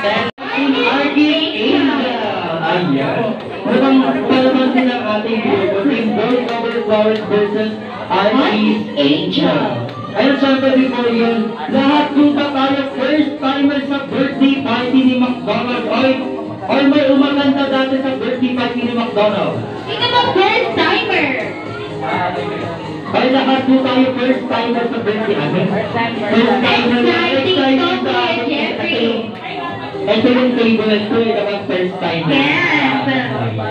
Arctic Angel. Ayan. Palaman din ang ating grupo. Team Boy Cover Flowers versus Arctic Angel. Ayun, syempre before yun, lahat kung pa tayo first timer sa birthday party ni McDonald or may umaganda dati sa birthday party ni McDonald. Sino ba first timer? Ay, lahat po tayo first timer sa birthday. First timer. Exciting sa Jeffrey. Ito yung table ito, kapag first timer. Yes.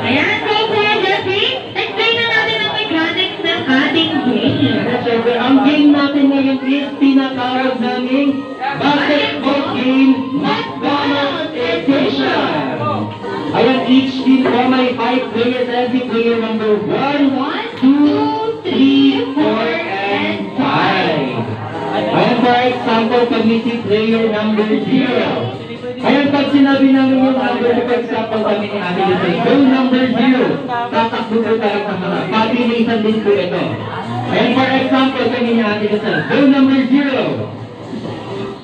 Ayan, so Kuya Jeffrey, explain na natin ang mechanics ng ating game. Siyempre, ang game natin ngayon is tinatawag naming basketball game McDonald's Edition. Ayan, each team po may 5 players. Every player number 1, 2, 3, 4, and 5. Ayan, for example, pag may si player number 0. Ayan, pag sinabi namin yung number, for example, kami ni Ate Lucay, go number 0. Tatakbo po tayo sa mga. Pabilisan din po ito. Ayan, for example, kami ni Ate Lucay, go number 0.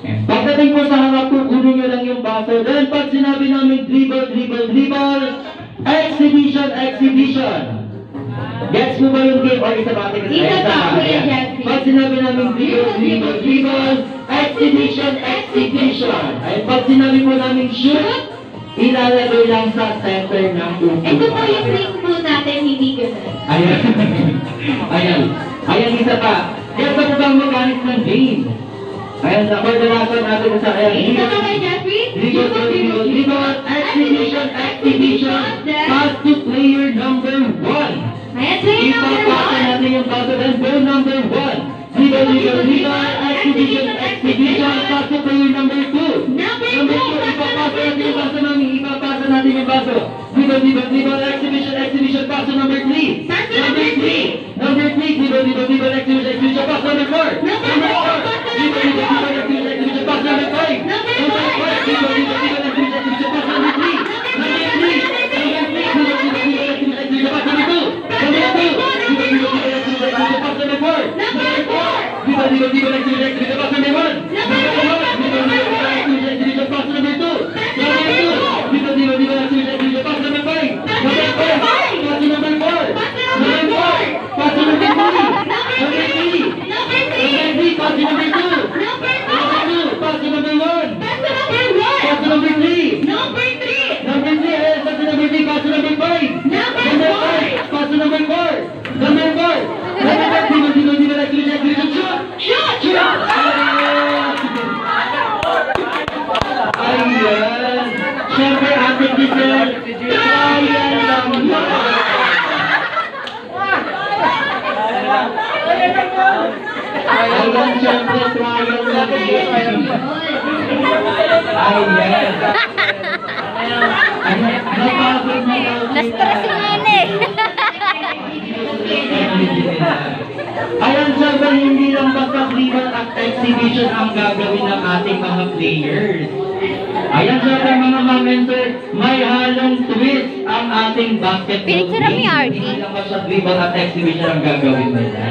Pagdating po sa harap po, kunin nyo lang yung baso. Then, pag sinabi namin dribble, dribble, dribble, exhibition, exhibition. Gets mo ba yung game or isa ba? Isa pa, Kuya Jeffrey. Pag sinabi namin dribble, dribble, dribble, exhibition, exhibition. Ay, pag sinabi po namin shoot, ilalagay lang sa center ng upo. Ito po yung link po natin, hindi ganun. Ayan. Ayan. Ayan, isa pa. Gets mo ba ang mechanics ng game? Ayan, nakadalasan natin sa ayan. Isa pa, Kuya Jeffrey. Dribble, dribble, dribble, exhibition, exhibition. Pass to player number 1. Ayan, player number Ipapasa 1. natin yung baso. Then, goal number 1. Dribble, dribble, dribble, exhibition, exhibition. Pass to player number 2. Number 2. Ipapasa natin yung baso namin. Ipapasa natin yung baso. Dribble, dribble, dribble, exhibition, exhibition. Pass to number 3. Pass to number 3. Number 3. Dribble, dribble, dribble, exhibition, exhibition. Pass number 4. Number 4. Dribble, dribble, dribble, exhibition, exhibition. Pass number 5. Number 5. Dribble, dribble, dribble, exhibition, exhibition. Pass number 3. Number 3. Number 3. Dribble, dribble, dribble, exhibition, exhibition. Pass number 2. Number 2. Dribble, dribble, dribble, exhibition, exhibition. Pass number 4. Number 4. Dribble, dribble, dribble, exhibition, exhibition. Pass number 1. Number 1. Dribble, dribble, dribble, exhibition, exhibition. Pass number 2. Number 2. Dribble, dribble, dribble, exhibition, exhibition. Pass number 5. Number 5. Pass to number 4. Number 4. Pass to number 3. Number 3. Number 3. Number 3. Pass to number 2. Number 2. Pass to number 1. Pass to number 1. Pass to number 3. Number 3. Number 3. Pass to number 3. Pass to number 5. Number 5. Pass to number 4. Number 4. Number 4. Dribble, dribble, dribble, exhibition, exhibition. Shoot! Shoot! Shoot! Ayan! Siyempre, Ate Giselle, trial lang yan. Ayan, siyempre, trial lang yan. Ayan. Ayan, napagod na natin. Na-stress si Nene. Ayan, siyempre, hindi lang basta dribble at exhibition ang gagawin ng ating mga players. Ayan, siyempre, mga mentor, may halong twist ang ating basketball Pinicture game. ni Arky. Hindi lang basta dribble at exhibition ang gagawin nila.